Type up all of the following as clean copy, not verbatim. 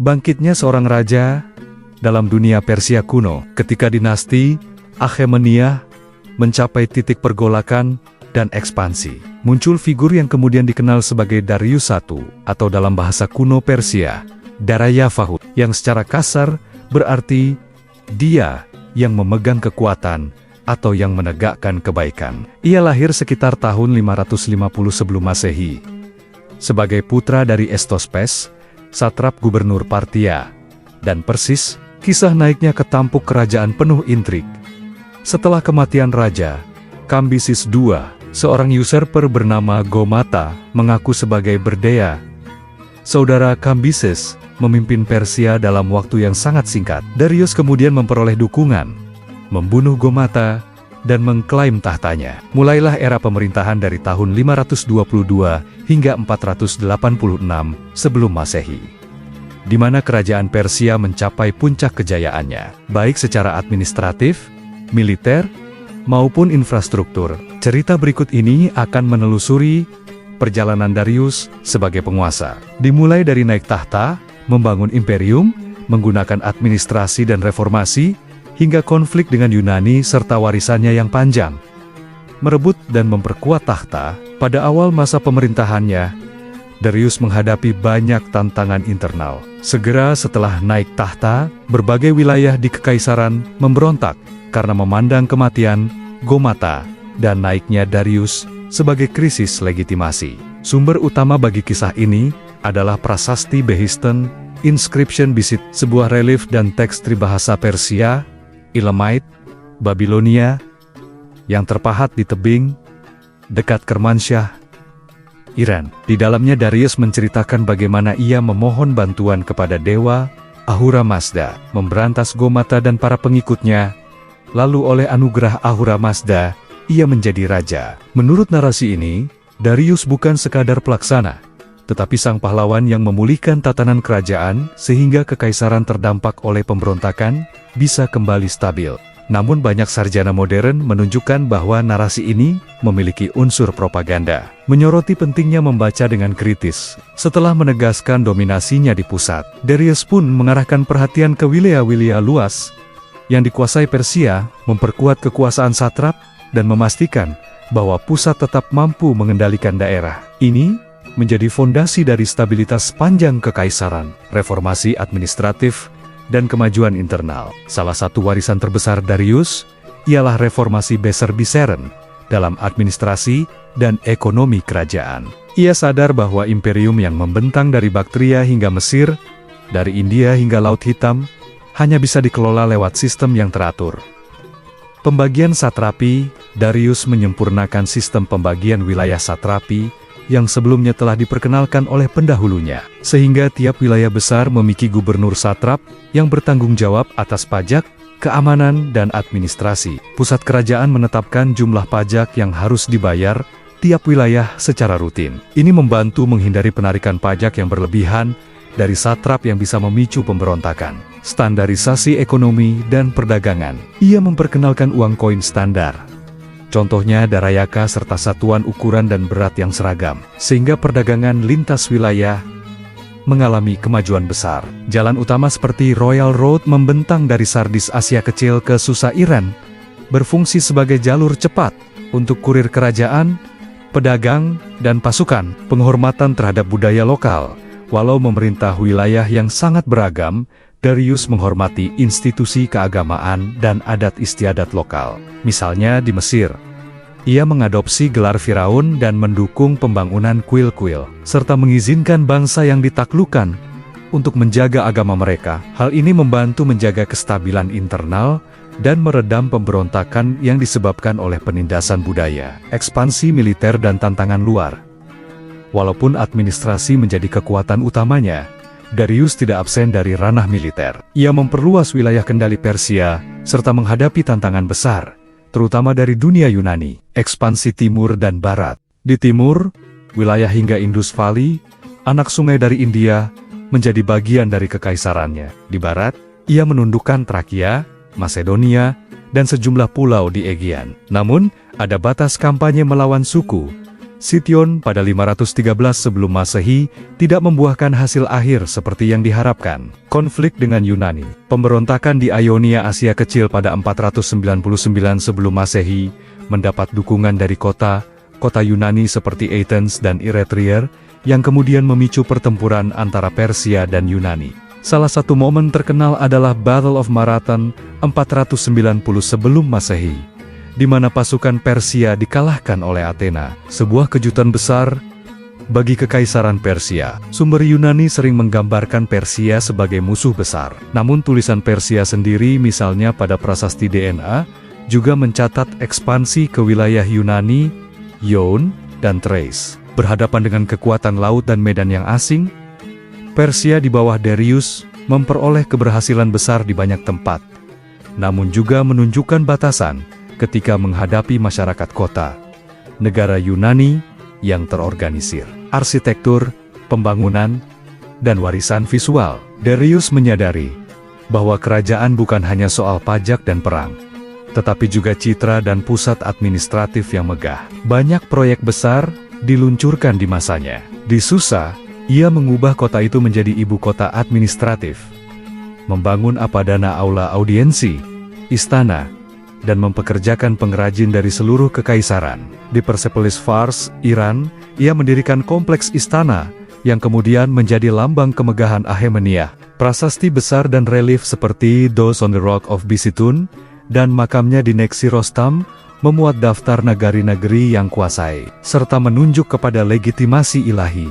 Bangkitnya seorang raja dalam dunia Persia kuno ketika dinasti Achaemenid mencapai titik pergolakan dan ekspansi. Muncul figur yang kemudian dikenal sebagai Darius I atau dalam bahasa kuno Persia, Darayavahut, yang secara kasar berarti dia yang memegang kekuatan atau yang menegakkan kebaikan. Ia lahir sekitar tahun 550 sebelum Masehi sebagai putra dari Estospes, satrap gubernur Partia, dan Persis, kisah naiknya ke tampuk kerajaan penuh intrik. Setelah kematian Raja Kambises II, seorang usurper bernama Gomata mengaku sebagai berdaya. Saudara Kambises memimpin Persia dalam waktu yang sangat singkat. Darius kemudian memperoleh dukungan, membunuh Gomata, dan mengklaim tahtanya. Mulailah era pemerintahan dari tahun 522 hingga 486 sebelum Masehi, di mana kerajaan Persia mencapai puncak kejayaannya, baik secara administratif, militer, maupun infrastruktur. Cerita berikut ini akan menelusuri perjalanan Darius sebagai penguasa. Dimulai dari naik tahta, membangun imperium, menggunakan administrasi dan reformasi, hingga konflik dengan Yunani serta warisannya yang panjang. Merebut dan memperkuat tahta, pada awal masa pemerintahannya, Darius menghadapi banyak tantangan internal. Segera setelah naik tahta, berbagai wilayah di kekaisaran memberontak karena memandang kematian Gomata dan naiknya Darius sebagai krisis legitimasi. Sumber utama bagi kisah ini adalah prasasti Behistun, Inscription Bisit, sebuah relief dan teks tribahasa Persia, Elamite, Babilonia, yang terpahat di tebing dekat Kermansyah, Iran. Di dalamnya Darius menceritakan bagaimana ia memohon bantuan kepada dewa Ahura Mazda memberantas Gomata dan para pengikutnya. Lalu oleh anugerah Ahura Mazda, ia menjadi raja. Menurut narasi ini, Darius bukan sekadar pelaksana, tetapi sang pahlawan yang memulihkan tatanan kerajaan sehingga kekaisaran terdampak oleh pemberontakan bisa kembali stabil. Namun banyak sarjana modern menunjukkan bahwa narasi ini memiliki unsur propaganda. Menyoroti pentingnya membaca dengan kritis. Setelah menegaskan dominasinya di pusat, Darius pun mengarahkan perhatian ke wilayah-wilayah luas yang dikuasai Persia, memperkuat kekuasaan satrap, dan memastikan bahwa pusat tetap mampu mengendalikan daerah. Ini menjadi fondasi dari stabilitas panjang kekaisaran, reformasi administratif, dan kemajuan internal. Salah satu warisan terbesar Darius ialah reformasi Besser-Bisseren dalam administrasi dan ekonomi kerajaan. Ia sadar bahwa imperium yang membentang dari Baktria hingga Mesir, dari India hingga Laut Hitam, hanya bisa dikelola lewat sistem yang teratur. Pembagian satrapi, Darius menyempurnakan sistem pembagian wilayah satrapi yang sebelumnya telah diperkenalkan oleh pendahulunya, sehingga tiap wilayah besar memiliki gubernur satrap yang bertanggung jawab atas pajak, keamanan, dan administrasi. Pusat kerajaan menetapkan jumlah pajak yang harus dibayar tiap wilayah secara rutin. Ini membantu menghindari penarikan pajak yang berlebihan dari satrap yang bisa memicu pemberontakan. Standarisasi ekonomi dan perdagangan. Ia memperkenalkan uang koin standar, contohnya darayaka serta satuan ukuran dan berat yang seragam, sehingga perdagangan lintas wilayah mengalami kemajuan besar. Jalan utama seperti Royal Road membentang dari Sardis Asia Kecil ke Susa Iran, berfungsi sebagai jalur cepat untuk kurir kerajaan, pedagang, dan pasukan. Penghormatan terhadap budaya lokal. Walau memerintah wilayah yang sangat beragam, Darius menghormati institusi keagamaan dan adat istiadat lokal. Misalnya di Mesir, ia mengadopsi gelar Firaun dan mendukung pembangunan kuil-kuil, serta mengizinkan bangsa yang ditaklukkan untuk menjaga agama mereka. Hal ini membantu menjaga kestabilan internal dan meredam pemberontakan yang disebabkan oleh penindasan budaya, ekspansi militer dan tantangan luar. Walaupun administrasi menjadi kekuatan utamanya, Darius tidak absen dari ranah militer. Ia memperluas wilayah kendali Persia, serta menghadapi tantangan besar, terutama dari dunia Yunani, ekspansi timur dan barat. Di timur, wilayah hingga Indus Valley, anak sungai dari India, menjadi bagian dari kekaisarannya. Di barat, ia menundukkan Trakia, Macedonia, dan sejumlah pulau di Aegean. Namun, ada batas kampanye melawan suku, Sition pada 513 sebelum Masehi tidak membuahkan hasil akhir seperti yang diharapkan. Konflik dengan Yunani. Pemberontakan di Ionia Asia Kecil pada 499 sebelum Masehi mendapat dukungan dari kota Yunani seperti Athens dan Eretria yang kemudian memicu pertempuran antara Persia dan Yunani. Salah satu momen terkenal adalah Battle of Marathon 490 sebelum Masehi, di mana pasukan Persia dikalahkan oleh Athena. Sebuah kejutan besar bagi Kekaisaran Persia. Sumber Yunani sering menggambarkan Persia sebagai musuh besar. Namun tulisan Persia sendiri, misalnya pada prasasti DNA, juga mencatat ekspansi ke wilayah Yunani, Ion, dan Thrace. Berhadapan dengan kekuatan laut dan medan yang asing, Persia di bawah Darius memperoleh keberhasilan besar di banyak tempat, namun juga menunjukkan batasan ketika menghadapi masyarakat kota, negara Yunani yang terorganisir. Arsitektur, pembangunan, dan warisan visual. Darius menyadari bahwa kerajaan bukan hanya soal pajak dan perang, tetapi juga citra dan pusat administratif yang megah. Banyak proyek besar diluncurkan di masanya. Di Susa, ia mengubah kota itu menjadi ibu kota administratif, membangun apadana aula audiensi, istana, dan mempekerjakan pengrajin dari seluruh kekaisaran. Di Persepolis Fars, Iran, ia mendirikan kompleks istana yang kemudian menjadi lambang kemegahan Akhemeniah. Prasasti besar dan relief seperti Those on the Rock of Bisitun dan makamnya di Neksirostam memuat daftar nagari-nagari yang kuasai, serta menunjuk kepada legitimasi ilahi.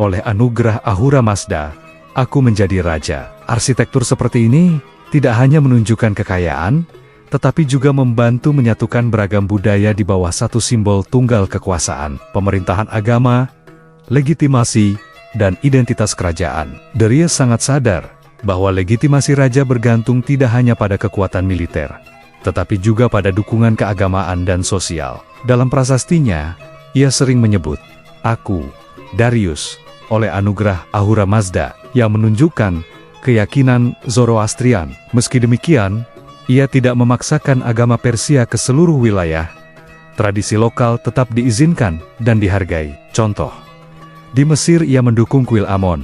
Oleh anugerah Ahura Mazda, aku menjadi raja. Arsitektur seperti ini tidak hanya menunjukkan kekayaan, tetapi juga membantu menyatukan beragam budaya di bawah satu simbol tunggal kekuasaan, pemerintahan agama, legitimasi, dan identitas kerajaan. Darius sangat sadar bahwa legitimasi raja bergantung tidak hanya pada kekuatan militer, tetapi juga pada dukungan keagamaan dan sosial. Dalam prasastinya, ia sering menyebut, "Aku, Darius," oleh anugerah Ahura Mazda, yang menunjukkan keyakinan Zoroastrian. Meski demikian, ia tidak memaksakan agama Persia ke seluruh wilayah. Tradisi lokal tetap diizinkan dan dihargai. Contoh, di Mesir ia mendukung kuil Amon,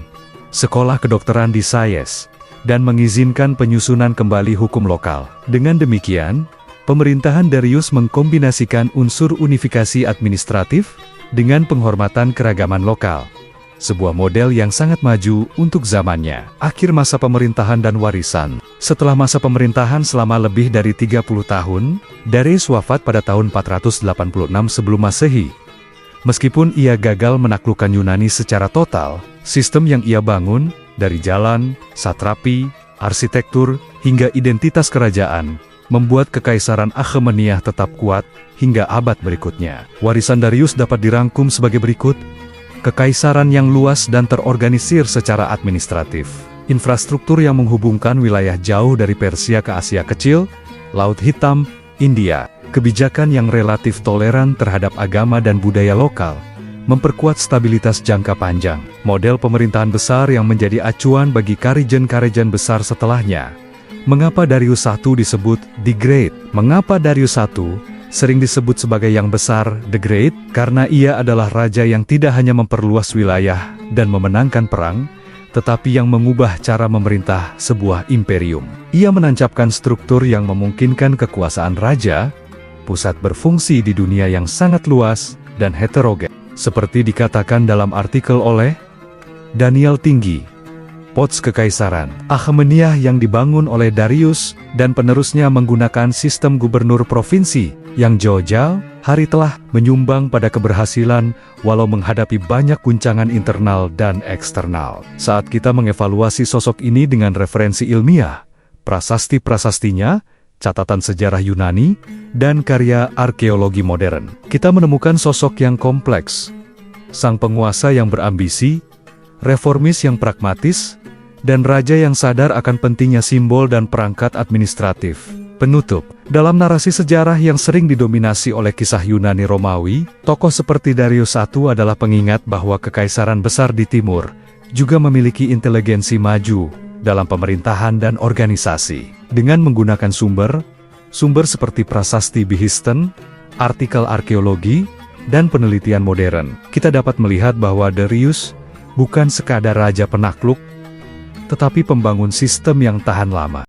sekolah kedokteran di Sais, dan mengizinkan penyusunan kembali hukum lokal. Dengan demikian, pemerintahan Darius mengkombinasikan unsur unifikasi administratif dengan penghormatan keragaman lokal. Sebuah model yang sangat maju untuk zamannya. Akhir masa pemerintahan dan warisan. Setelah masa pemerintahan selama lebih dari 30 tahun, Darius wafat pada tahun 486 sebelum Masehi. Meskipun ia gagal menaklukkan Yunani secara total, sistem yang ia bangun, dari jalan, satrapi, arsitektur, hingga identitas kerajaan, membuat Kekaisaran Akhemeniah tetap kuat hingga abad berikutnya. Warisan Darius dapat dirangkum sebagai berikut. Kekaisaran yang luas dan terorganisir secara administratif. Infrastruktur yang menghubungkan wilayah jauh dari Persia ke Asia Kecil, Laut Hitam, India. Kebijakan yang relatif toleran terhadap agama dan budaya lokal, memperkuat stabilitas jangka panjang. Model pemerintahan besar yang menjadi acuan bagi karajan-karajan besar setelahnya. Mengapa Darius I disebut The Great? Mengapa Darius I sering disebut sebagai yang besar, The Great? Karena ia adalah raja yang tidak hanya memperluas wilayah dan memenangkan perang, tetapi yang mengubah cara memerintah sebuah imperium. Ia menancapkan struktur yang memungkinkan kekuasaan raja, pusat berfungsi di dunia yang sangat luas dan heterogen. Seperti dikatakan dalam artikel oleh Daniel Tinggi, Pots Kekaisaran Akhemeniah yang dibangun oleh Darius dan penerusnya menggunakan sistem gubernur provinsi yang jauh-jauh hari telah menyumbang pada keberhasilan walau menghadapi banyak guncangan internal dan eksternal. Saat kita mengevaluasi sosok ini dengan referensi ilmiah, prasasti-prasastinya, catatan sejarah Yunani, dan karya arkeologi modern, kita menemukan sosok yang kompleks. Sang penguasa yang berambisi, reformis yang pragmatis, dan raja yang sadar akan pentingnya simbol dan perangkat administratif. Penutup, dalam narasi sejarah yang sering didominasi oleh kisah Yunani Romawi, tokoh seperti Darius I adalah pengingat bahwa kekaisaran besar di timur juga memiliki inteligensi maju dalam pemerintahan dan organisasi. Dengan menggunakan sumber seperti prasasti Behistun, artikel arkeologi, dan penelitian modern, kita dapat melihat bahwa Darius bukan sekadar raja penakluk, tetapi pembangun sistem yang tahan lama.